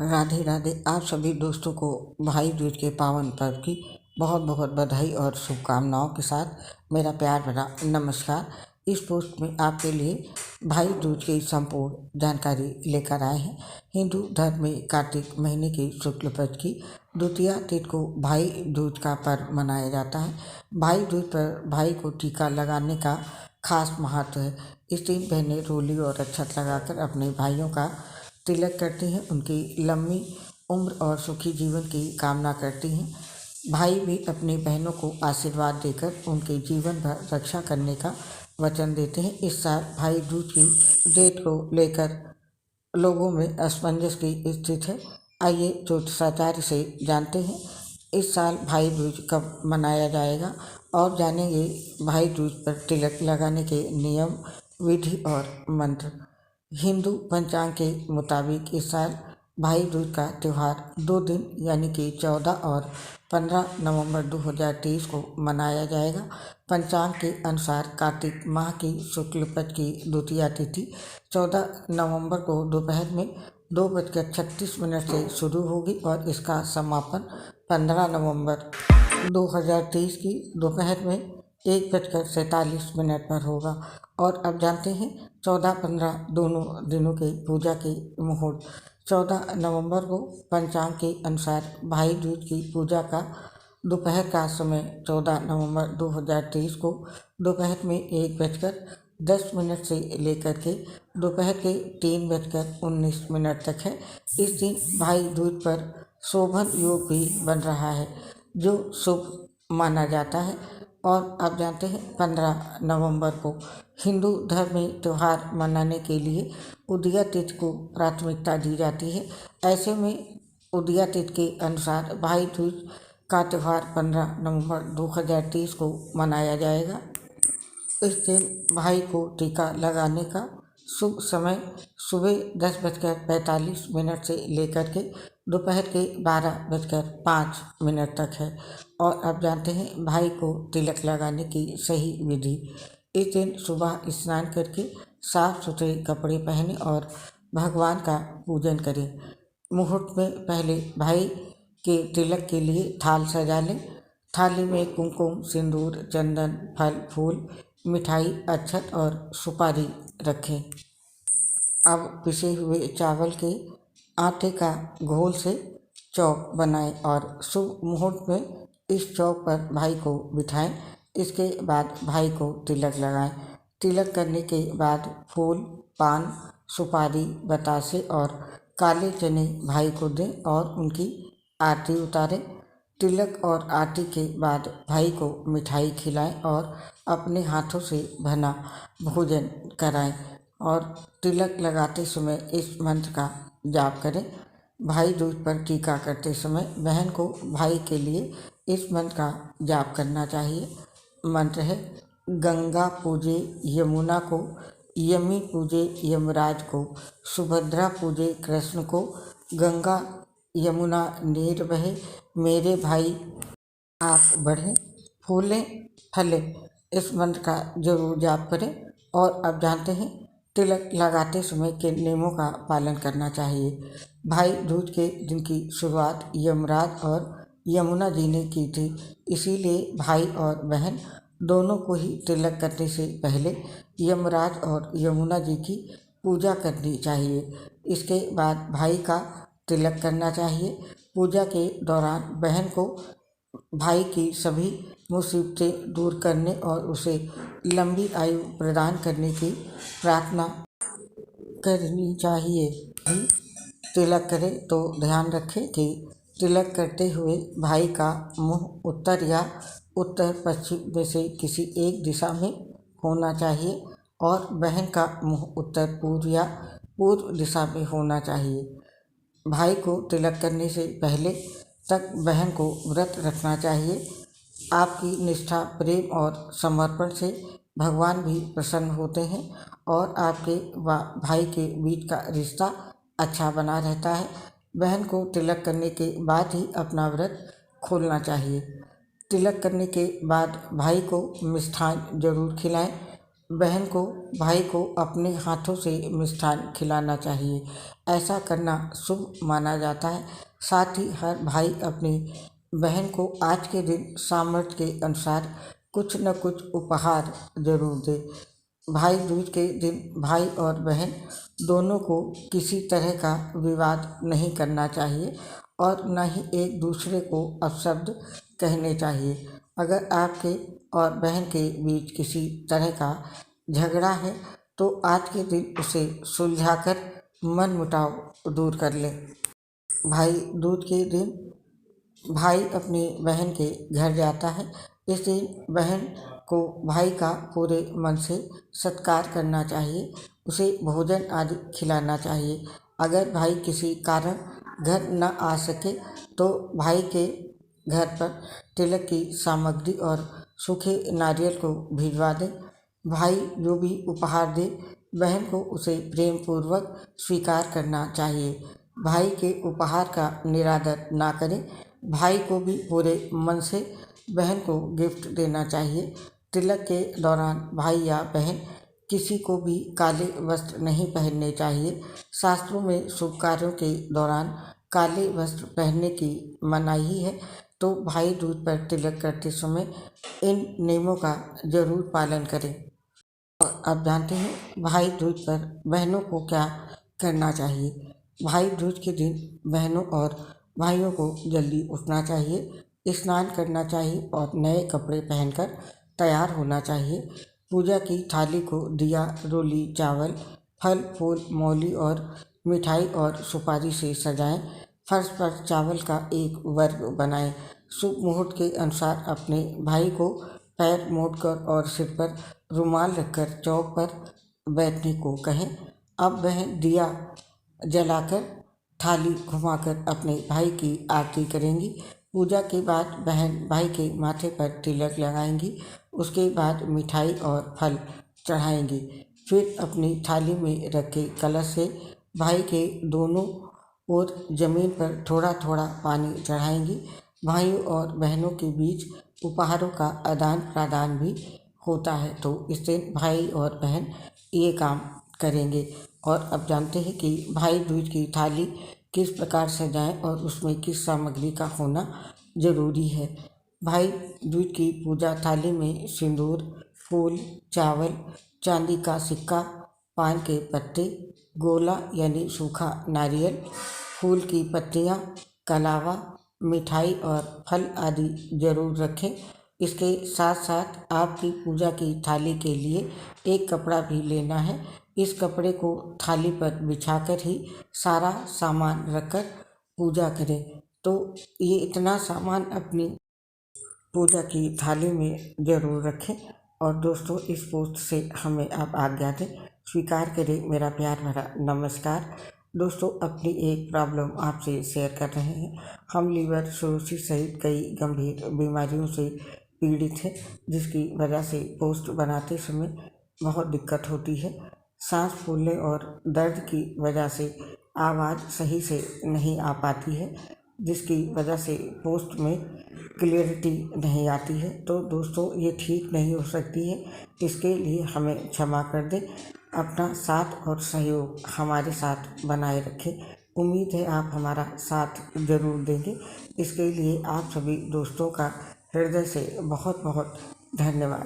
राधे राधे। आप सभी दोस्तों को भाई दूज के पावन पर्व की बहुत बहुत बधाई और शुभकामनाओं के साथ मेरा प्यार भरा नमस्कार। इस पोस्ट में आपके लिए भाई दूज की संपूर्ण जानकारी लेकर आए हैं। हिंदू धर्म में कार्तिक महीने की शुक्ल पक्ष की द्वितीया तिथि को भाई दूज का पर्व मनाया जाता है। भाई दूज पर भाई को टीका लगाने का खास महत्व है। इस दिन बहनें रोली और अक्षत लगाकर अपने भाइयों का तिलक करती हैं, उनकी लंबी उम्र और सुखी जीवन की कामना करती हैं। भाई भी अपनी बहनों को आशीर्वाद देकर उनके जीवन भर रक्षा करने का वचन देते हैं। इस साल भाई दूज की डेट को लेकर लोगों में असमंजस की स्थिति है। आइए ज्योतिषाचार्य से जानते हैं इस साल भाई दूज कब मनाया जाएगा और जानेंगे भाई दूज पर तिलक लगाने के नियम, विधि और मंत्र। हिंदू पंचांग के मुताबिक इस साल भाई दूज का त्यौहार 2 दिन यानी कि 14 और 15 नवंबर 2023 को मनाया जाएगा। पंचांग के अनुसार कार्तिक माह की शुक्ल पक्ष की द्वितीया तिथि 14 नवंबर को दोपहर में 2:36 से शुरू होगी और इसका समापन 15 नवंबर 2023 की दोपहर में 1:47 पर होगा। और अब जानते हैं 14-15 दोनों दिनों के पूजा के मुहूर्त। 14 नवंबर को पंचांग के अनुसार भाई दूज की पूजा का दोपहर का समय 14 नवंबर 2023 को दोपहर में 1:10 से लेकर के दोपहर के 3:19 तक है। इस दिन भाई दूज पर शोभन योग भी बन रहा है जो शुभ माना जाता है। और आप जानते हैं 15 नवंबर को हिंदू धर्म में त्यौहार मनाने के लिए उदया तिथि को प्राथमिकता दी जाती है। ऐसे में उदया तिथि के अनुसार भाई दूज का त्यौहार 15 नवंबर 2023 को मनाया जाएगा। इस दिन भाई को टीका लगाने का शुभ समय सुबह 10:45 से लेकर के दोपहर के 12:05 तक है। और अब जानते हैं भाई को तिलक लगाने की सही विधि। इस दिन सुबह स्नान करके साफ सुथरे कपड़े पहने और भगवान का पूजन करें। मुहूर्त में पहले भाई के तिलक के लिए थाल सजा लें। थाली में कुमकुम, सिंदूर, चंदन, फल फूल, मिठाई, अक्षत और सुपारी रखें। अब पिसे हुए चावल के आटे का घोल से चौक बनाएं और शुभ मुहूर्त में इस चौक पर भाई को बिठाएं। इसके बाद भाई को तिलक लगाएं। तिलक करने के बाद फूल, पान, सुपारी, बतासे और काले चने भाई को दें और उनकी आरती उतारें। तिलक और आरती के बाद भाई को मिठाई खिलाएं और अपने हाथों से बना भोजन कराएं। और तिलक लगाते समय इस मंत्र का जाप करें। भाई दूज पर टीका करते समय बहन को भाई के लिए इस मंत्र का जाप करना चाहिए। मंत्र है: गंगा पूजे यमुना को, यमी पूजे यमराज को, सुभद्रा पूजे कृष्ण को, गंगा यमुना नीर बहे, मेरे भाई आप बढ़े, फूलें फले। इस मंत्र का जरूर जाप करें। और अब जानते हैं तिलक लगाते समय किन नियमों का पालन करना चाहिए। भाई दूज के दिन की शुरुआत यमराज और यमुना जी ने की थी, इसीलिए भाई और बहन दोनों को ही तिलक करने से पहले यमराज और यमुना जी की पूजा करनी चाहिए। इसके बाद भाई का तिलक करना चाहिए। पूजा के दौरान बहन को भाई की सभी मुसीबतें दूर करने और उसे लंबी आयु प्रदान करने की प्रार्थना करनी चाहिए। तिलक करें तो ध्यान रखें कि तिलक करते हुए भाई का मुंह उत्तर या उत्तर पश्चिम में से किसी एक दिशा में होना चाहिए और बहन का मुंह उत्तर पूर्व या पूर्व दिशा में होना चाहिए। भाई को तिलक करने से पहले तक बहन को व्रत रखना चाहिए। आपकी निष्ठा, प्रेम और समर्पण से भगवान भी प्रसन्न होते हैं और आपके व भाई के बीच का रिश्ता अच्छा बना रहता है। बहन को तिलक करने के बाद ही अपना व्रत खोलना चाहिए। तिलक करने के बाद भाई को मिष्ठान जरूर खिलाएं। बहन को भाई को अपने हाथों से मिष्ठान खिलाना चाहिए। ऐसा करना शुभ माना जाता है। साथ ही हर भाई अपनी बहन को आज के दिन सामर्थ्य के अनुसार कुछ न कुछ उपहार जरूर दे। भाई दूज के दिन भाई और बहन दोनों को किसी तरह का विवाद नहीं करना चाहिए और न ही एक दूसरे को अपशब्द कहने चाहिए। अगर आपके और बहन के बीच किसी तरह का झगड़ा है तो आज के दिन उसे सुलझाकर मनमुटाव दूर कर लें। भाई दूज के दिन भाई अपनी बहन के घर जाता है। इस दिन बहन को भाई का पूरे मन से सत्कार करना चाहिए, उसे भोजन आदि खिलाना चाहिए। अगर भाई किसी कारण घर न आ सके तो भाई के घर पर तिलक की सामग्री और सूखे नारियल को भिजवा दें। भाई जो भी उपहार दे बहन को उसे प्रेम पूर्वक स्वीकार करना चाहिए। भाई के उपहार का निरादर ना करें। भाई को भी पूरे मन से बहन को गिफ्ट देना चाहिए। तिलक के दौरान भाई या बहन किसी को भी काले वस्त्र नहीं पहनने चाहिए। शास्त्रों में शुभ कार्यों के दौरान काले वस्त्र पहनने की मनाही है, तो भाई दूज पर तिलक करते समय इन नियमों का जरूर पालन करें। और आप जानते हैं भाई दूज पर बहनों को क्या करना चाहिए। भाई दूज के दिन बहनों और भाइयों को जल्दी उठना चाहिए, स्नान करना चाहिए और नए कपड़े पहनकर तैयार होना चाहिए। पूजा की थाली को दिया, रोली, चावल, फल फूल, मौली और मिठाई और सुपारी से सजाएं। फर्श पर चावल का एक वर्ग बनाएं। शुभ मुहूर्त के अनुसार अपने भाई को पैर मोड़कर और सिर पर रुमाल रखकर चौक पर बैठने को कहें। अब वह दिया जलाकर थाली घुमाकर अपने भाई की आरती करेंगी। पूजा के बाद बहन भाई के माथे पर तिलक लगाएंगी। उसके बाद मिठाई और फल चढ़ाएंगी। फिर अपनी थाली में रखे कलश से भाई के दोनों ओर जमीन पर थोड़ा थोड़ा पानी चढ़ाएंगी। भाइयों और बहनों के बीच उपहारों का आदान प्रदान भी होता है, तो इस दिन भाई और बहन ये काम करेंगे। और अब जानते हैं कि भाई दूज की थाली किस प्रकार सजाएं और उसमें किस सामग्री का होना जरूरी है। भाई दूज की पूजा थाली में सिंदूर, फूल, चावल, चांदी का सिक्का, पान के पत्ते, गोला यानी सूखा नारियल, फूल की पत्तियां, कलावा, मिठाई और फल आदि जरूर रखें। इसके साथ साथ आपकी पूजा की थाली के लिए एक कपड़ा भी लेना है। इस कपड़े को थाली पर बिछाकर ही सारा सामान रखकर पूजा करें। तो ये इतना सामान अपनी पूजा की थाली में जरूर रखें। और दोस्तों, इस पोस्ट से हमें आप आज्ञा दें, स्वीकार करें मेरा प्यार भरा नमस्कार। दोस्तों, अपनी एक प्रॉब्लम आपसे शेयर कर रहे हैं। हम लीवर सिरोसिस सहित कई गंभीर बीमारियों से पीड़ित हैं, जिसकी वजह से पोस्ट बनाते समय बहुत दिक्कत होती है। सांस फूलने और दर्द की वजह से आवाज़ सही से नहीं आ पाती है, जिसकी वजह से पोस्ट में क्लियरिटी नहीं आती है। तो दोस्तों, ये ठीक नहीं हो सकती है, इसके लिए हमें क्षमा कर दें। अपना साथ और सहयोग हमारे साथ बनाए रखें। उम्मीद है आप हमारा साथ जरूर देंगे। इसके लिए आप सभी दोस्तों का हृदय से बहुत बहुत धन्यवाद।